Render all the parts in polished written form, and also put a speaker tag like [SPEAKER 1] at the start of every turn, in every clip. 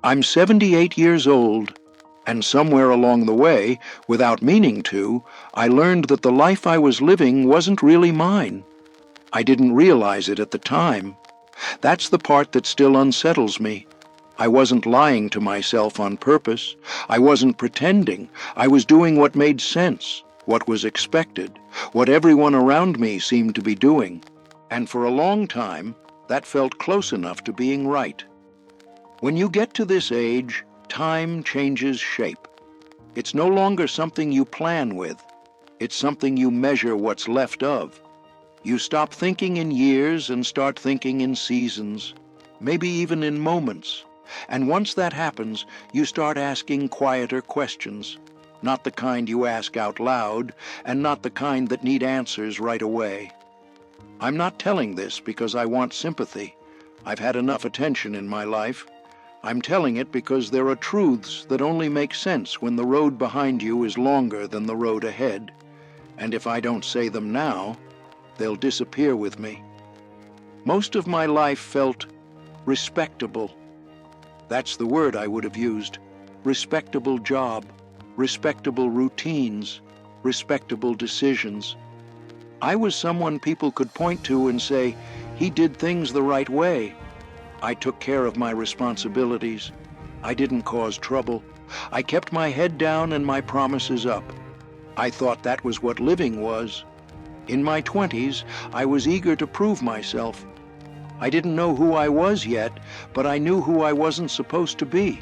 [SPEAKER 1] I'm 78 years old, and somewhere along the way, without meaning to, I learned that the life I was living wasn't really mine. I didn't realize it at the time. That's the part that still unsettles me. I wasn't lying to myself on purpose. I wasn't pretending. I was doing what made sense, what was expected, what everyone around me seemed to be doing. And for a long time, that felt close enough to being right. When you get to this age, time changes shape. It's no longer something you plan with. It's something you measure what's left of. You stop thinking in years and start thinking in seasons, maybe even in moments. And once that happens, you start asking quieter questions, not the kind you ask out loud, and not the kind that need answers right away. I'm not telling this because I want sympathy. I've had enough attention in my life. I'm telling it because there are truths that only make sense when the road behind you is longer than the road ahead. And if I don't say them now, they'll disappear with me. Most of my life felt respectable. That's the word I would have used. Respectable job, respectable routines, respectable decisions. I was someone people could point to and say, he did things the right way. I took care of my responsibilities. I didn't cause trouble. I kept my head down and my promises up. I thought that was what living was. In my 20s, I was eager to prove myself. I didn't know who I was yet, but I knew who I wasn't supposed to be.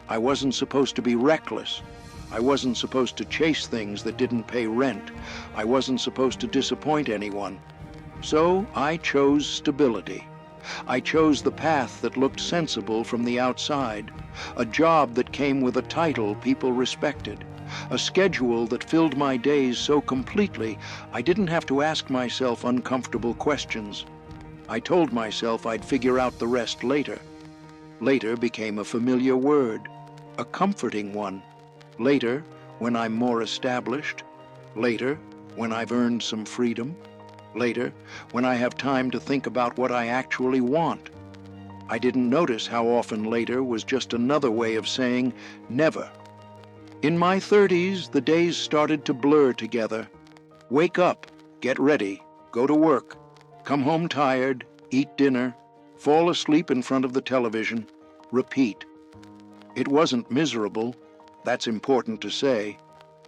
[SPEAKER 1] I wasn't supposed to be reckless. I wasn't supposed to chase things that didn't pay rent. I wasn't supposed to disappoint anyone. So I chose stability. I chose the path that looked sensible from the outside, a job that came with a title people respected, a schedule that filled my days so completely I didn't have to ask myself uncomfortable questions. I told myself I'd figure out the rest later. Later became a familiar word, a comforting one. Later, when I'm more established. Later, when I've earned some freedom. Later, when I have time to think about what I actually want. I didn't notice how often later was just another way of saying never. In my 30s, the days started to blur together. Wake up, get ready, go to work, come home tired, eat dinner, fall asleep in front of the television, repeat. It wasn't miserable, that's important to say.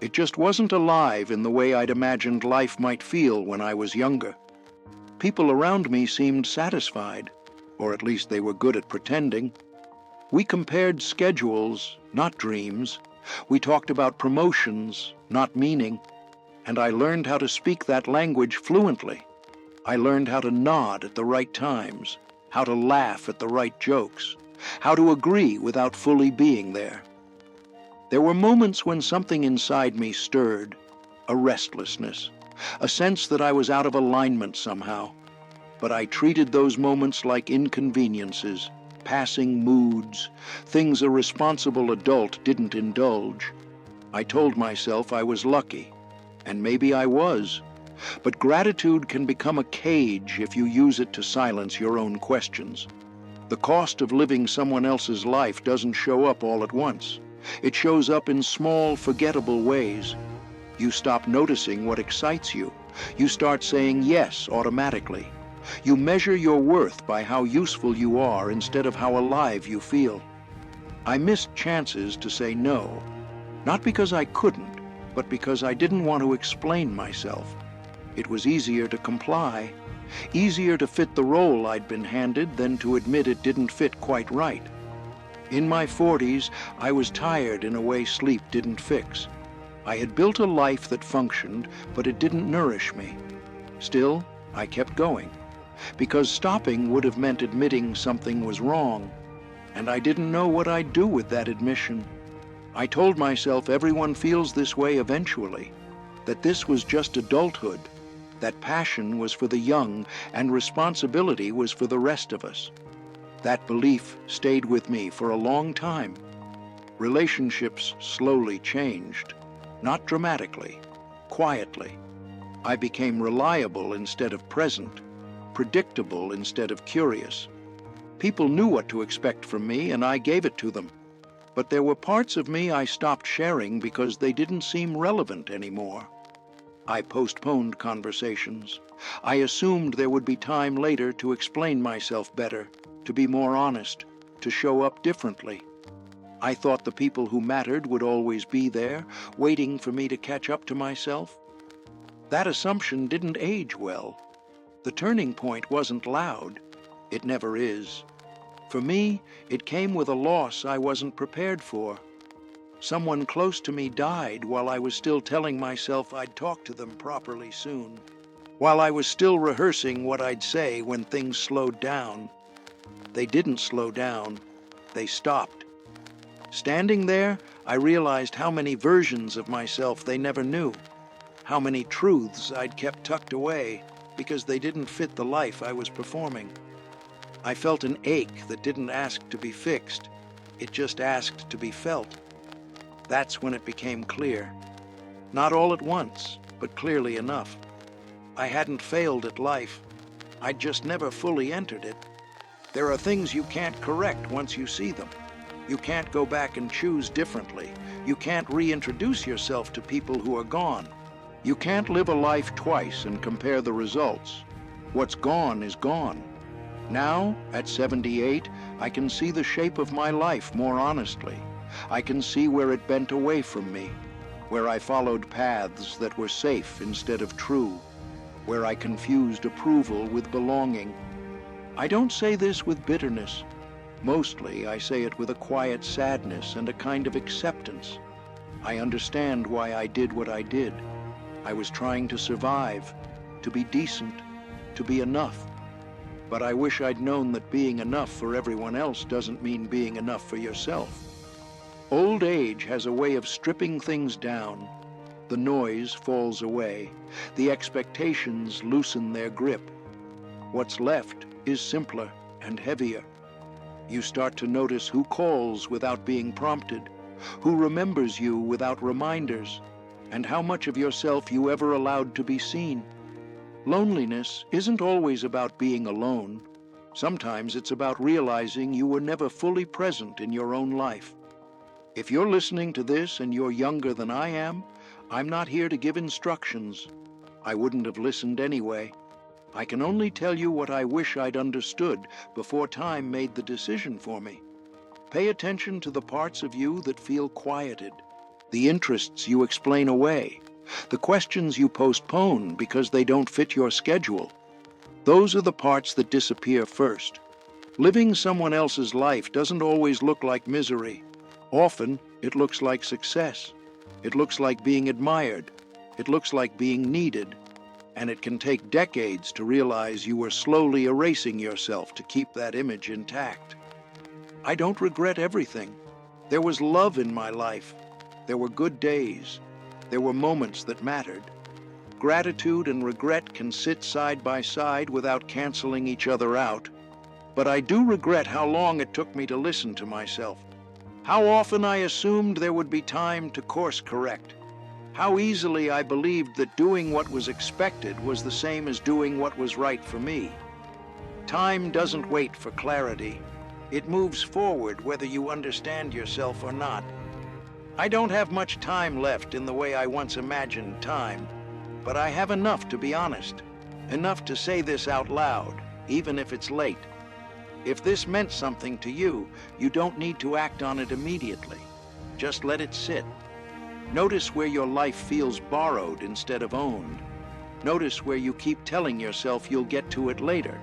[SPEAKER 1] It just wasn't alive in the way I'd imagined life might feel when I was younger. People around me seemed satisfied, or at least they were good at pretending. We compared schedules, not dreams. We talked about promotions, not meaning. And I learned how to speak that language fluently. I learned how to nod at the right times, how to laugh at the right jokes, how to agree without fully being there. There were moments when something inside me stirred, a restlessness, a sense that I was out of alignment somehow. But I treated those moments like inconveniences, passing moods, things a responsible adult didn't indulge. I told myself I was lucky, and maybe I was. But gratitude can become a cage if you use it to silence your own questions. The cost of living someone else's life doesn't show up all at once. It shows up in small, forgettable ways. You stop noticing what excites you. You start saying yes automatically. You measure your worth by how useful you are instead of how alive you feel. I missed chances to say no, not because I couldn't, but because I didn't want to explain myself. It was easier to comply, easier to fit the role I'd been handed than to admit it didn't fit quite right. In my 40s, I was tired in a way sleep didn't fix. I had built a life that functioned, but it didn't nourish me. Still, I kept going, because stopping would have meant admitting something was wrong, and I didn't know what I'd do with that admission. I told myself everyone feels this way eventually, that this was just adulthood, that passion was for the young and responsibility was for the rest of us. That belief stayed with me for a long time. Relationships slowly changed, not dramatically, quietly. I became reliable instead of present, predictable instead of curious. People knew what to expect from me, and I gave it to them. But there were parts of me I stopped sharing because they didn't seem relevant anymore. I postponed conversations. I assumed there would be time later to explain myself better, to be more honest, to show up differently. I thought the people who mattered would always be there, waiting for me to catch up to myself. That assumption didn't age well. The turning point wasn't loud. It never is. For me, it came with a loss I wasn't prepared for. Someone close to me died while I was still telling myself I'd talk to them properly soon, while I was still rehearsing what I'd say when things slowed down. They didn't slow down. They stopped. Standing there, I realized how many versions of myself they never knew, how many truths I'd kept tucked away because they didn't fit the life I was performing. I felt an ache that didn't ask to be fixed. It just asked to be felt. That's when it became clear. Not all at once, but clearly enough. I hadn't failed at life. I'd just never fully entered it. There are things you can't correct once you see them. You can't go back and choose differently. You can't reintroduce yourself to people who are gone. You can't live a life twice and compare the results. What's gone is gone. Now, at 78, I can see the shape of my life more honestly. I can see where it bent away from me, where I followed paths that were safe instead of true, where I confused approval with belonging. I don't say this with bitterness. Mostly, I say it with a quiet sadness and a kind of acceptance. I understand why I did what I did. I was trying to survive, to be decent, to be enough. But I wish I'd known that being enough for everyone else doesn't mean being enough for yourself. Old age has a way of stripping things down. The noise falls away. The expectations loosen their grip. What's left is simpler and heavier. You start to notice who calls without being prompted, who remembers you without reminders, and how much of yourself you ever allowed to be seen. Loneliness isn't always about being alone. Sometimes it's about realizing you were never fully present in your own life. If you're listening to this and you're younger than I am, I'm not here to give instructions. I wouldn't have listened anyway. I can only tell you what I wish I'd understood before time made the decision for me. Pay attention to the parts of you that feel quieted, the interests you explain away, the questions you postpone because they don't fit your schedule. Those are the parts that disappear first. Living someone else's life doesn't always look like misery. Often, it looks like success. It looks like being admired. It looks like being needed. And it can take decades to realize you were slowly erasing yourself to keep that image intact. I don't regret everything. There was love in my life. There were good days. There were moments that mattered. Gratitude and regret can sit side by side without canceling each other out. But I do regret how long it took me to listen to myself. How often I assumed there would be time to course correct. How easily I believed that doing what was expected was the same as doing what was right for me. Time doesn't wait for clarity. It moves forward whether you understand yourself or not. I don't have much time left in the way I once imagined time, but I have enough to be honest, enough to say this out loud, even if it's late. If this meant something to you, you don't need to act on it immediately. Just let it sit. Notice where your life feels borrowed instead of owned. Notice where you keep telling yourself you'll get to it later.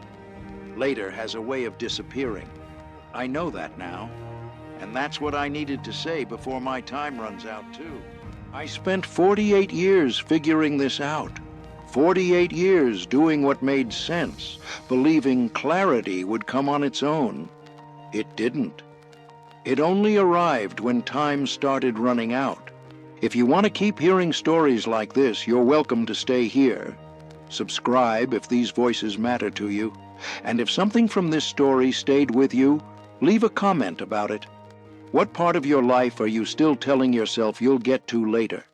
[SPEAKER 1] Later has a way of disappearing. I know that now. And that's what I needed to say before my time runs out, too. I spent 48 years figuring this out. 48 years doing what made sense, believing clarity would come on its own. It didn't. It only arrived when time started running out. If you want to keep hearing stories like this, you're welcome to stay here. Subscribe if these voices matter to you. And if something from this story stayed with you, leave a comment about it. What part of your life are you still telling yourself you'll get to later?